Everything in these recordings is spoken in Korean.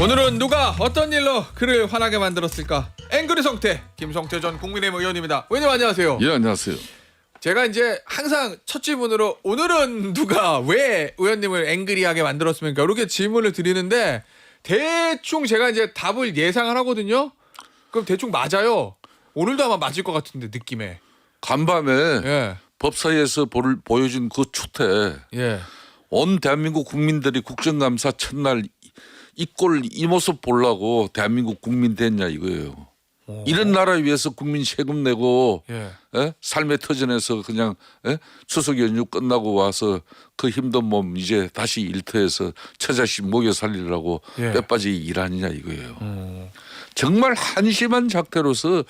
오늘은 누가 어떤 일로 그를 화나게 만들었을까? 앵그리 성태 김성태 전 국민의힘 의원입니다. 의원님 안녕하세요. 예, 안녕하세요. 제가 이제 항상 첫 질문으로 오늘은 누가 왜 의원님을 앵그리하게 만들었습니까? 이렇게 질문을 드리는데 대충 제가 이제 답을 예상을 하거든요. 그럼 대충 맞아요. 오늘도 아마 맞을 것 같은데 느낌에. 간밤에 예. 법사위에서 보여준 그 추태, 예. 온 대한민국 국민들이 국정감사 첫날 이 모습 보려고 대한민국 국민 됐냐 이거예요. 이런 나라 위해서 국민 세금 내고 예. 삶의 터전에서 그냥 추석 연휴 끝나고 와서 그 힘든 몸 이제 다시 일터에서 처자식 먹여 살리려고 예. 빼빠지게 일하느냐 이거예요. 정말 한심한 작태로서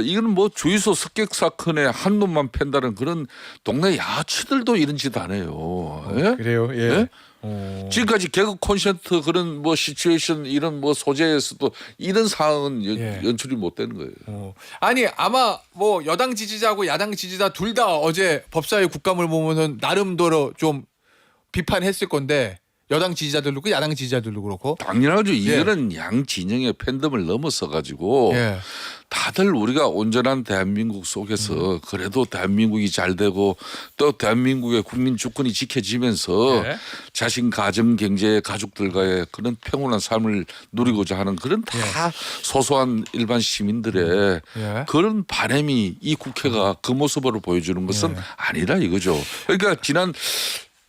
이건 뭐 주유소 습격 사건에 한 놈만 팬다는 그런 동네 야치들도 이런 짓 안 해요. 예? 그래요. 예. 예? 지금까지 개그 콘서트 그런 뭐 시츄에이션 이런 뭐 소재에서도 이런 상황은 예. 연출이 못 되는 거예요. 아니 아마 뭐 여당 지지자하고 야당 지지자 둘 다 어제 법사위 국감을 보면은 나름대로 좀 비판했을 건데 여당 지지자들도 그렇고 야당 지지자들도 그렇고. 당연하죠. 이거는 양 진영의 팬덤을 넘어서 가지고 예. 다들 우리가 온전한 대한민국 속에서 그래도 대한민국이 잘 되고 또 대한민국의 국민 주권이 지켜지면서 예. 자신 가정 경제 가족들과의 그런 평온한 삶을 누리고자 하는 그런 다 소소한 일반 시민들의 예. 그런 바람이 이 국회가 그 모습으로 보여주는 것은 아니라 이거죠. 그러니까 지난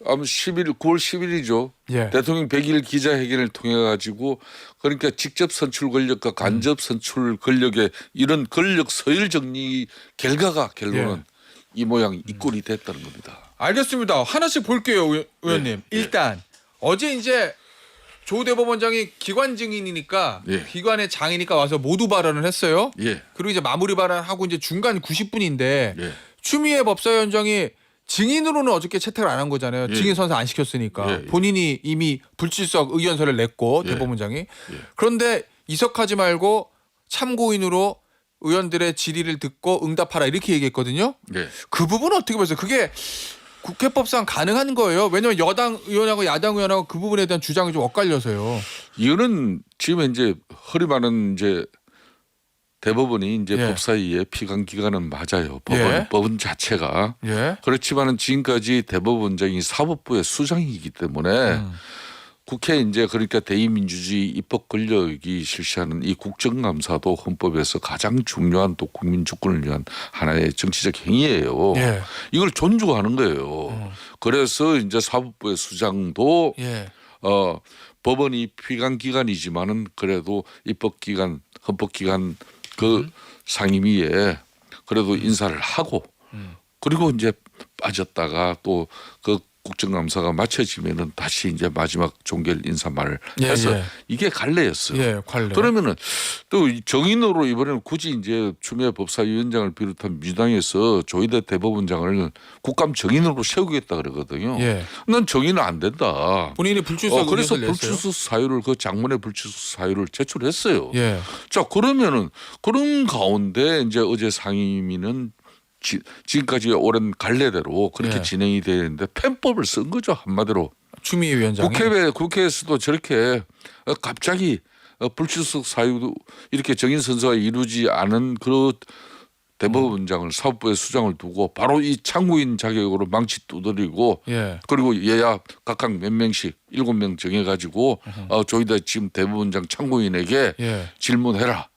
9월 10일이죠. 예. 대통령 100일 기자회견을 통해 가지고 그러니까 직접 선출 권력과 간접 선출 권력의 이런 권력 서열 정리 결과가 결론은 이 모양 이 꼴이 됐다는 겁니다. 알겠습니다. 하나씩 볼게요, 의원님. 일단 어제 이제 조 대법원장이 기관 증인이니까 기관의 장이니까 와서 모두 발언을 했어요. 예. 그리고 이제 마무리 발언하고 이제 중간 90분인데 예. 추미애 법사위원장이 증인으로는 어저께 채택을 안 한 거잖아요. 증인 선서 안 시켰으니까. 본인이 이미 불출석 의견서를 냈고 대법원장이. 그런데 이석하지 말고 참고인으로 의원들의 질의를 듣고 응답하라 이렇게 얘기했거든요. 예. 그 부분은 어떻게 보세요? 그게 국회법상 가능한 거예요? 왜냐하면 여당 의원하고 야당 의원하고 그 부분에 대한 주장이 좀 엇갈려서요. 이거는 지금 이제 허리 많은 이제 대법원이 이제 예. 법사위의 피감 기관은 맞아요. 예. 법원 자체가. 예. 그렇지만은 지금까지 대법원장이 사법부의 수장이기 때문에 국회 이제 그러니까 대의민주주의 입법 권력이 실시하는 이 국정감사도 헌법에서 가장 중요한 또 국민 주권을 위한 하나의 정치적 행위예요. 예. 이걸 존중하는 거예요. 그래서 이제 사법부의 수장도 예. 법원이 피감 기관이지만은 그래도 입법기관, 헌법기관 그 상임위에 그래도 인사를 하고 그리고 이제 빠졌다가 또 그 국정감사가 마쳐지면은 다시 이제 마지막 종결 인사말을 해서 이게 관례였어요. 예, 관례. 그러면은 또 정인으로 이번에는 굳이 이제 추미애 법사위원장을 비롯한 민주당에서 조희대 대법원장을 국감 정인으로 세우겠다 그러거든요. 예. 난 정인은 안 된다. 본인이 불출석 그래서 의견서를 냈어요. 불출석 사유를 그 장문의 불출석 사유를 제출했어요. 예. 자 그러면은 그런 가운데 이제 어제 상임위는 지금까지 오랜 갈래대로 그렇게 진행이 되는데 편법을 쓴 거죠 한마디로. 추미애 위원장이. 국회에서도 저렇게 갑자기 불출석 사유도 이렇게 정인 선서가 이루어지지 않은 그 대법원장을 사법부의 수장을 두고 바로 이 참고인 자격으로 망치 두드리고 그리고 여야 각각 몇 명씩 7명 정해가지고 조희대 지금 대법원장 참고인에게 질문해라.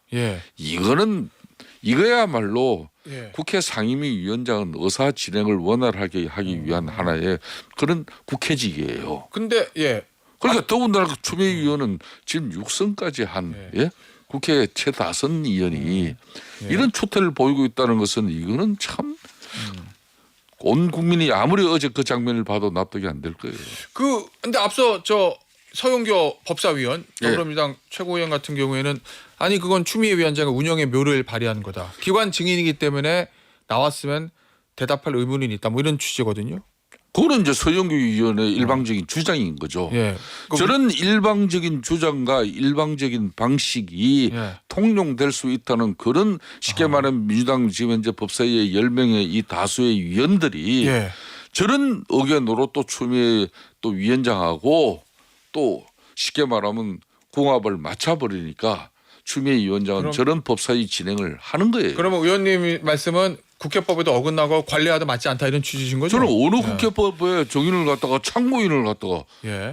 이거야말로 국회 상임위 위원장은 의사 진행을 원활하게 하기 위한 하나의 그런 국회직이에요. 근데 그러니까 더군다나 추미애 위원은 지금 6선까지 한 국회 최다선 의원이 이런 추태를 보이고 있다는 것은 이거는 참 온 국민이 아무리 어제 그 장면을 봐도 납득이 안 될 거예요. 근데 앞서 서용교 법사위원 더불어민주당 최고위원 같은 경우에는 아니 그건 추미애 위원장의 운영의 묘를 발휘하는 거다. 기관 증인이기 때문에 나왔으면 대답할 의무는 있다. 뭐 이런 취지거든요. 그거는 이제 서영교 위원의 일방적인 주장인 거죠. 저런 일방적인 주장과 일방적인 방식이 통용될 수 있다는 그런 쉽게 말하면 민주당 지금 현재 법사위의 10명의 이 다수의 위원들이 저런 의견으로 또 추미애 또 위원장하고 또 쉽게 말하면 궁합을 맞춰버리니까 추미애 위원장은 저런 법사위 진행을 하는 거예요. 그러면 의원님 말씀은 국회법에도 어긋나고 관례와도 맞지 않다 이런 취지신 거죠? 저는 어느 국회법에 정인을 갖다가 참고인을 갖다가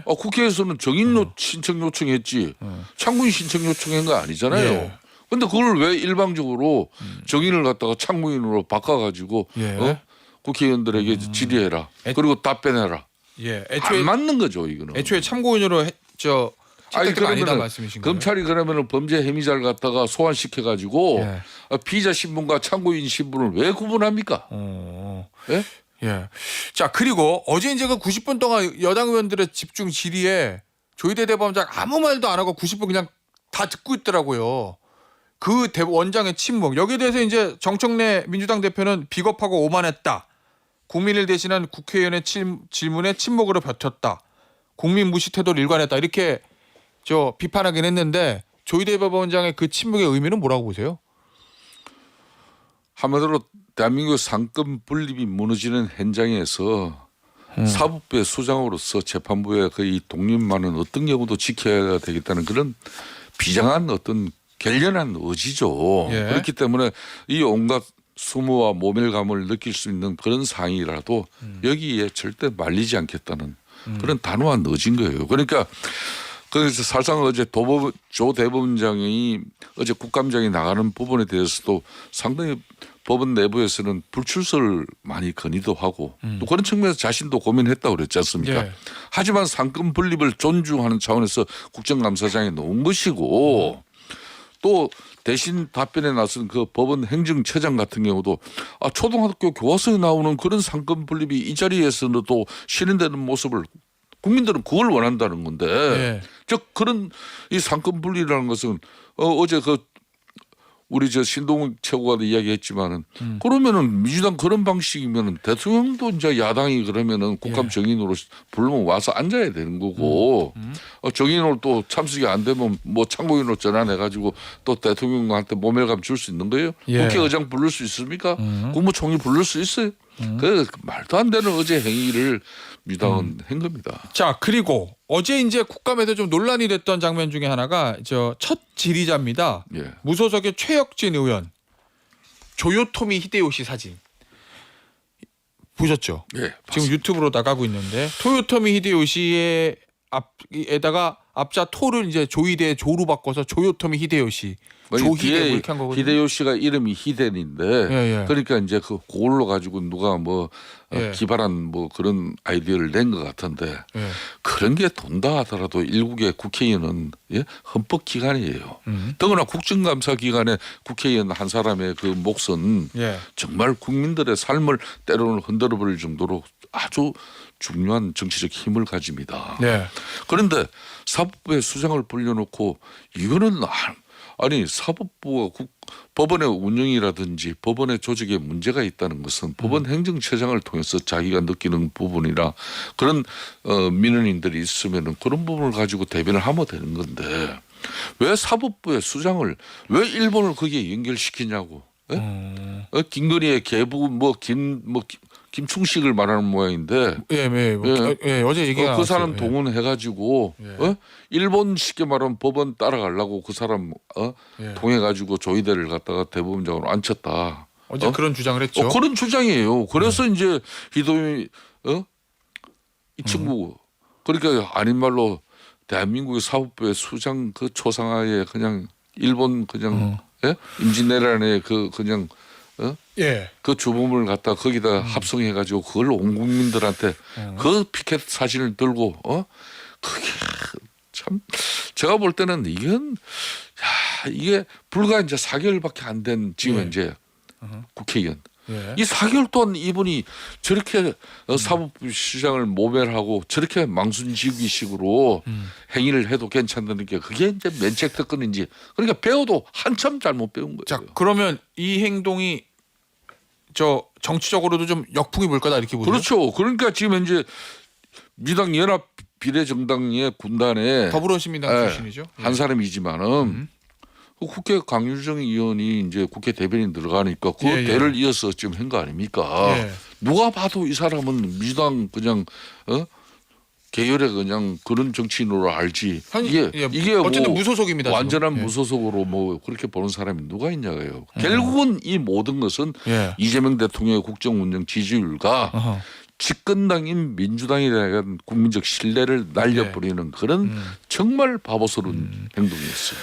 국회에서는 정인 신청 요청했지 참고인 신청 요청한 거 아니잖아요. 그런데 그걸 왜 일방적으로 정인을 갖다가 참고인으로 바꿔가지고 국회의원들에게 질의해라. 그리고 답변해라. 안 맞는 거죠 이거는. 애초에 참고인으로 채택도 아니다 말씀이신 거예요? 검찰이 그러면 범죄 혐의자를 갖다가 소환시켜가지고 피의자 신분과 참고인 신분을 왜 구분합니까? 자 그리고 어제 이제 그 90분 동안 여당 의원들의 집중 질의에 조희대 대법원장 아무 말도 안 하고 90분 그냥 다 듣고 있더라고요. 그 원장의 침묵 여기에 대해서 이제 정청래 민주당 대표는 비겁하고 오만했다. 국민을 대신한 국회의원의 질문에 침묵으로 버텼다. 국민 무시 태도를 일관했다. 이렇게 비판하긴 했는데 조희대 대법원장의 그 침묵의 의미는 뭐라고 보세요? 한마디로 대한민국 상권 분립이 무너지는 현장에서 사법부의 수장으로서 재판부의 그 독립만은 어떤 경우도 지켜야 되겠다는 그런 비장한 어떤 결연한 의지죠. 그렇기 때문에 이 온갖 수모와 모멸감을 느낄 수 있는 그런 상황이라도 여기에 절대 말리지 않겠다는 그런 단호한 의지인 거예요. 그러니까 그래서 사실상 어제 조 대법원장이 어제 국감장에 나가는 부분에 대해서도 상당히 법원 내부에서는 불출석을 많이 건의도 하고 또 그런 측면에서 자신도 고민했다고 그랬지 않습니까? 하지만 상권 분립을 존중하는 차원에서 국정감사장에 놓은 것이고 또 대신 답변에 나선 그 법원 행정처장 같은 경우도 초등학교 교과서에 나오는 그런 상권 분립이 이 자리에서는 또 실현되는 모습을 국민들은 그걸 원한다는 건데 즉 그런 이 상권 분리라는 것은 어제 그 우리 신동욱 최고가도 이야기했지만은 그러면은 민주당 그런 방식이면은 대통령도 이제 야당이 그러면은 국감 정인으로 부르면 와서 앉아야 되는 거고 정인으로 또 참석이 안 되면 뭐 참고인으로 전환해 가지고 또 대통령한테 모멸감 줄 수 있는 거예요. 국회의장 부를 수 있습니까? 국무총리 부를 수 있어요. 그 말도 안 되는 어제 행위를 민주당은 한 겁니다. 자 그리고 어제 이제 국감에서 좀 논란이 됐던 장면 중에 하나가 첫 질의자입니다. 무소속의 최혁진 의원 조요토미 히데요시 사진 보셨죠? 지금 유튜브로 나가고 있는데 토요토미 히데요시의 앞에다가 앞자 토를 이제 조이대 조로 바꿔서 조요토미 히데요시. 조히데 이렇게 한 거거든요. 히데요시가 이름이 히덴인데 그러니까 이제 그걸로 가지고 누가 기발한 뭐 그런 아이디어를 낸 것 같은데 그런 게 돈다 하더라도 일국의 국회의원은 헌법 기관이에요. 더구나 국정감사 기관에 국회의원 한 사람의 그 몫은 정말 국민들의 삶을 때로는 흔들어버릴 정도로 아주 중요한 정치적 힘을 가집니다. 그런데 사법부의 수장을 불려놓고 이거는 아니 사법부가 법원의 운영이라든지 법원의 조직에 문제가 있다는 것은 법원 행정처장을 통해서 자기가 느끼는 부분이라 그런 민원인들이 있으면은 그런 부분을 가지고 대변을 하면 되는 건데 왜 사법부의 수장을 왜 일본을 거기에 연결시키냐고? 김건희의 계부 김충식을 말하는 모양인데 어제 얘기가 그 사람 동원해가지고 일본 쉽게 말하면 법원 따라가려고 그 사람 통해가지고 조희대를 갖다가 대법원장으로 앉혔다. 어제 그런 주장을 했죠. 그런 주장이에요. 그래서 이제 히도미 이 친구 그러니까 아닌 말로 대한민국의 사법부의 수장 그 초상화에 그냥 일본 그냥 임진왜란의 그 그냥 그 주범을 갖다 거기다 합성해가지고 그걸 온 국민들한테 그 피켓 사진을 들고 그게 참 제가 볼 때는 이게 불과 이제 4개월밖에 안 된 지금 현재 국회의원 이 4개월 동안 이분이 저렇게 사법부 시장을 모멸하고 저렇게 망순지기식으로 행위를 해도 괜찮다는 게 그게 이제 면책특권인지 그러니까 배워도 한참 잘못 배운 거예요. 자 그러면 이 행동이 정치적으로도 좀 역풍이 불 거다 이렇게 보세요? 그렇죠. 그러니까 지금 현재 민주당 연합 비례정당의 군단에 더불어시민당 출신이죠. 한 사람이지만은 국회 강유정 의원이 이제 국회 대변인 들어가니까 그 대를 이어서 지금 한 거 아닙니까? 누가 봐도 이 사람은 민주당 그냥 계열의 그냥 그런 정치인으로 알지. 이게 어쨌든 뭐 무소속입니다. 완전한 지금. 무소속으로 뭐 그렇게 보는 사람이 누가 있냐고요. 결국은 이 모든 것은 예. 이재명 대통령의 국정 운영 지지율과 어허. 집권당인 민주당에 대한 국민적 신뢰를 날려버리는 그런 정말 바보스러운 행동이었어요.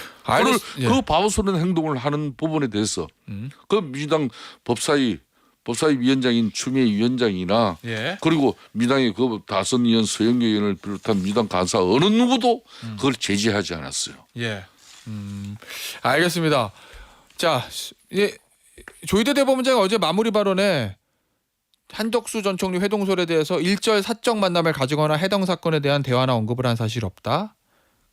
그 바보스러운 행동을 하는 부분에 대해서 그 민주당 법사위 위원장인 추미애 위원장이나 예. 그리고 민주당의 그 다선 의원 서영교 의원을 비롯한 민주당 간사 어느 누구도 그걸 제지하지 않았어요. 예. 알겠습니다. 자, 조희대 대법원장이 어제 마무리 발언에 한덕수 전 총리 회동설에 대해서 일절 사적 만남을 가지거나 해당 사건에 대한 대화나 언급을 한 사실이 없다.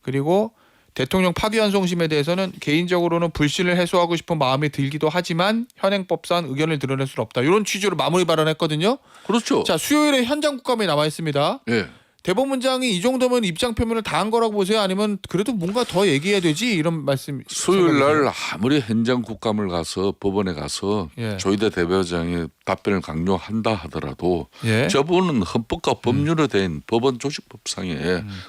그리고 대통령 파기환송심에 대해서는 개인적으로는 불신을 해소하고 싶은 마음이 들기도 하지만 현행법상 의견을 드러낼 수는 없다. 이런 취지로 마무리 발언했거든요. 그렇죠. 자, 수요일에 현장 국감이 남아 있습니다. 예. 대법원장이 이 정도면 입장 표명을 다 한 거라고 보세요? 아니면 그래도 뭔가 더 얘기해야 되지? 이런 말씀. 수요일 날 아무리 현장 국감을 가서 법원에 가서 예. 조희대 대법원장이 답변을 강요한다 하더라도 예. 저분은 헌법과 법률에 대한 법원 조직법상에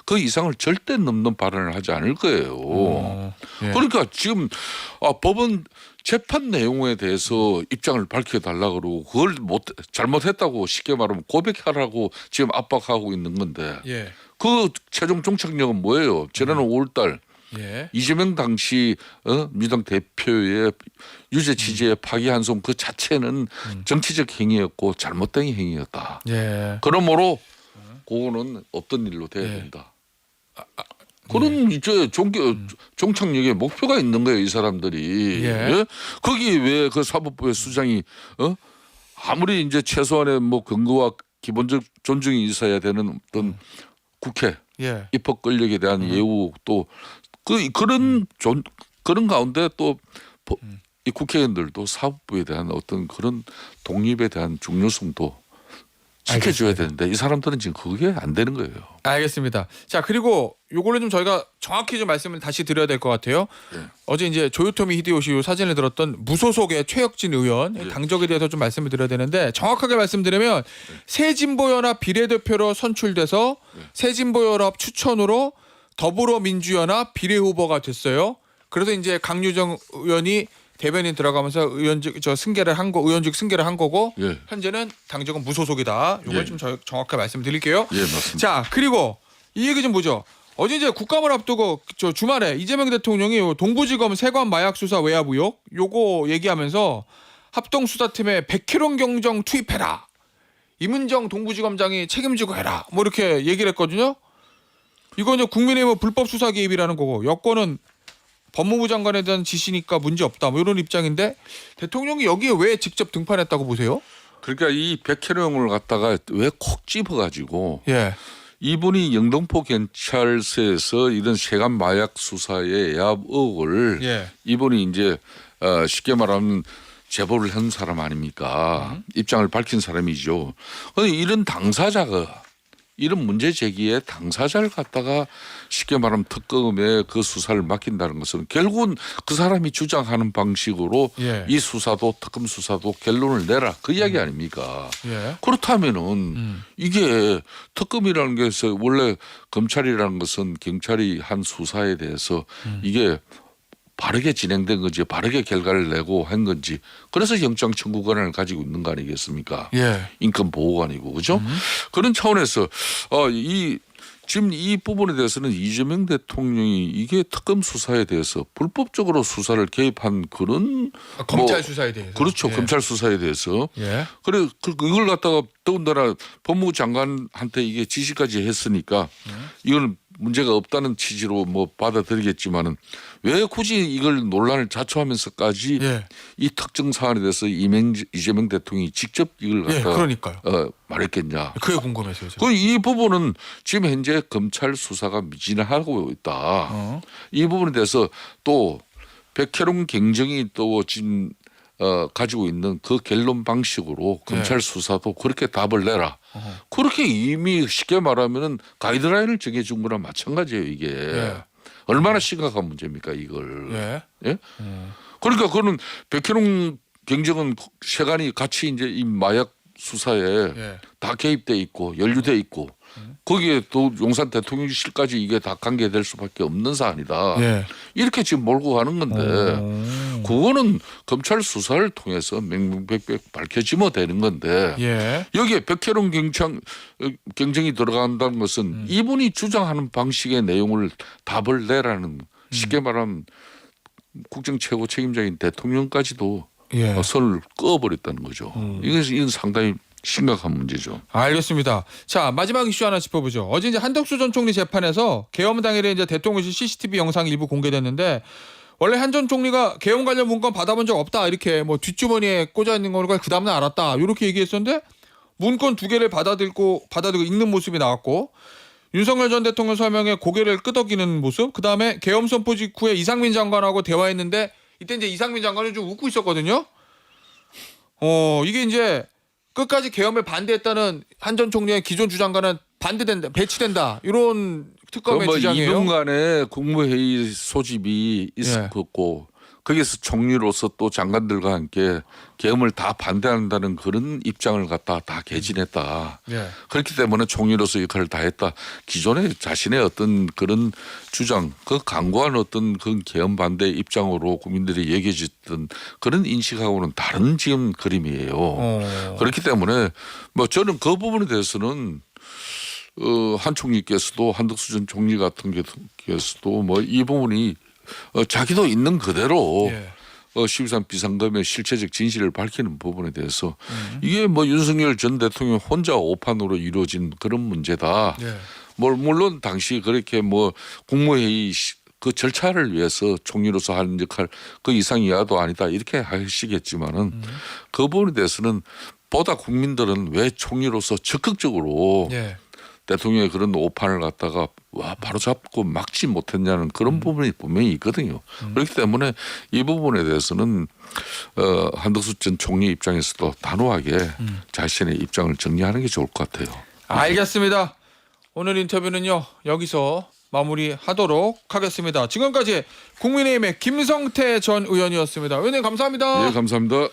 그 이상을 절대 넘는 발언을 하지 않을 거예요. 예. 그러니까 지금 법원 재판 내용에 대해서 입장을 밝혀달라고 그러고 그걸 잘못했다고 쉽게 말하면 고백하라고 지금 압박하고 있는 건데 예. 그 최종 종착역은 뭐예요? 지난해 5월 달 예. 이재명 당시 민주당 대표의 유죄 취지의 파기환송 그 자체는 정치적 행위였고 잘못된 행위였다. 예. 그러므로 그거는 없던 일로 돼야 예. 된다. 그런 이제 종착역에 목표가 있는 거예요, 이 사람들이. 예. 예? 거기 왜 그 사법부의 수장이 아무리 이제 최소한의 뭐 근거와 기본적 존중이 있어야 되는 어떤 국회 예. 입법 권력에 대한 예우 또 그런 가운데 또 이 국회의원들도 사법부에 대한 어떤 그런 독립에 대한 중요성도 지켜줘야 되는데 이 사람들은 지금 그게 안 되는 거예요. 알겠습니다. 자, 그리고 요거를 좀 저희가 정확히 좀 말씀을 다시 드려야 될 것 같아요. 예. 어제 이제 조요토미 히데요시 사진을 들었던 무소속의 최혁진 의원 당적에 대해서 좀 말씀을 드려야 되는데 정확하게 말씀드리면 새진보연합 비례대표로 선출돼서 새진보연합 추천으로 더불어민주연합 비례후보가 됐어요. 그래서 이제 강유정 의원이 대변인 들어가면서 의원직 승계를 한 거고 예. 현재는 당적은 무소속이다. 이걸 좀 정확하게 말씀드릴게요. 예, 맞습니다. 자, 그리고 이 얘기 좀 보죠. 어제 이제 국감을 앞두고 저 주말에 이재명 대통령이 동부지검 세관 마약 수사 외압 의혹 요거 얘기하면서 합동수사팀에 백혜론 경정 투입해라. 임은정 동부지검장이 책임지고 해라. 뭐 이렇게 얘기를 했거든요. 이거 이제 국민의힘 불법 수사 개입이라는 거고 여권은 법무부 장관에 대한 지시니까 문제 없다. 뭐 이런 입장인데 대통령이 여기에 왜 직접 등판했다고 보세요? 그러니까 이 백혜령을 갖다가 왜 콕 집어가지고 예. 이분이 영등포 경찰서에서 이런 세관 마약 수사의 외압 의혹을 예. 이분이 이제 쉽게 말하면 제보를 한 사람 아닙니까? 입장을 밝힌 사람이죠. 그런데 이런 당사자가 이런 문제 제기에 당사자를 갖다가 쉽게 말하면 특검에 그 수사를 맡긴다는 것은 결국은 그 사람이 주장하는 방식으로 예. 이 수사도 특검 수사도 결론을 내라 그 이야기 아닙니까? 예. 그렇다면은 이게 특검이라는 것은 원래 검찰이라는 것은 경찰이 한 수사에 대해서 이게 바르게 진행된 건지 바르게 결과를 내고 한 건지 그래서 영장 청구 권한을 가지고 있는 거 아니겠습니까? 예. 인권 보호관이고 그죠? 그런 차원에서 지금 이 부분에 대해서는 이재명 대통령이 이게 특검 수사에 대해서 불법적으로 수사를 개입한 그런 검찰 수사에 대해서 그렇죠. 예. 검찰 수사에 대해서 예. 그래 이걸 갖다가 더군다나 법무부 장관한테 이게 지시까지 했으니까 이거는 문제가 없다는 취지로 뭐 받아들이겠지만은 왜 굳이 이걸 논란을 자초하면서까지 예. 이 특정 사안에 대해서 이재명 대통령이 직접 이걸 예. 갖다 그러니까요. 말했겠냐? 그게 궁금해서요. 그 이 부분은 지금 현재 검찰 수사가 미진하고 있다. 이 부분에 대해서 또 백혜룡 경정이 또 지금 가지고 있는 그 결론 방식으로 검찰 수사도 그렇게 답을 내라. 그렇게 이미 쉽게 말하면은 가이드라인을 정해준 거랑 마찬가지예요 이게. 예. 얼마나 심각한 문제입니까 이걸. 예. 예? 그러니까 그거는 백혜룡 경정은 세간이 같이 이제 이 마약 수사에 예. 다 개입돼 있고 연루돼 있고 거기에 또 용산 대통령실까지 이게 다 관계될 수밖에 없는 사안이다. 예. 이렇게 지금 몰고 가는 건데 그거는 검찰 수사를 통해서 명명백백 밝혀지면 되는 건데 예. 여기에 백혜론 경쟁이 들어간다는 것은 이분이 주장하는 방식의 내용을 답을 내라는 쉽게 말하면 국정 최고 책임자인 대통령까지도 예. 선을 꺼버렸다는 거죠. 이건 상당히 심각한 문제죠. 알겠습니다. 자, 마지막 이슈 하나 짚어보죠. 어제 이제 한덕수 전 총리 재판에서 계엄 당일에 이제 대통령실 CCTV 영상이 일부 공개됐는데 원래 한 전 총리가 계엄 관련 문건 받아본 적 없다 이렇게 뭐 뒷주머니에 꽂아 있는 걸 그 다음날 알았다 이렇게 얘기했었는데 문건 2개를 받아들고 읽는 모습이 나왔고 윤석열 전 대통령 설명에 고개를 끄덕이는 모습, 그 다음에 계엄 선포 직후에 이상민 장관하고 대화했는데 이때 이제 이상민 장관이 좀 웃고 있었거든요. 이게 이제 끝까지 계엄에 반대했다는 한 전 총리의 기존 주장과는 반대된다, 배치된다 이런 특검의 주장이에요. 2분 간의 국무회의 소집이 있었고 거기서 총리로서 또 장관들과 함께 계엄을 다 반대한다는 그런 입장을 갖다 다 개진했다. 예. 그렇기 때문에 총리로서 역할을 다했다. 기존의 자신의 어떤 그런 주장, 그 강고한 어떤 그 계엄 반대 입장으로 국민들이 얘기해줬던 그런 인식하고는 다른 지금 그림이에요. 그렇기 때문에 뭐 저는 그 부분에 대해서는 한 총리께서도 한덕수 전 총리 같은 경우에서도 뭐 이 부분이 자기도 있는 그대로 12.3 비상금의 실체적 진실을 밝히는 부분에 대해서 이게 뭐 윤석열 전 대통령 혼자 오판으로 이루어진 그런 문제다. 물론 당시 그렇게 뭐 국무회의 그 절차를 위해서 총리로서 하는 역할 그 이상 이하도 아니다 이렇게 하시겠지만은 그 부분에 대해서는 보다 국민들은 왜 총리로서 적극적으로 대통령의 그런 오판을 갖다가 바로 잡고 막지 못했냐는 그런 부분이 분명히 있거든요. 그렇기 때문에 이 부분에 대해서는 한덕수 전 총리 입장에서도 단호하게 자신의 입장을 정리하는 게 좋을 것 같아요. 알겠습니다. 오늘 인터뷰는요 여기서 마무리하도록 하겠습니다. 지금까지 국민의힘의 김성태 전 의원이었습니다. 의원님 감사합니다. 네, 감사합니다.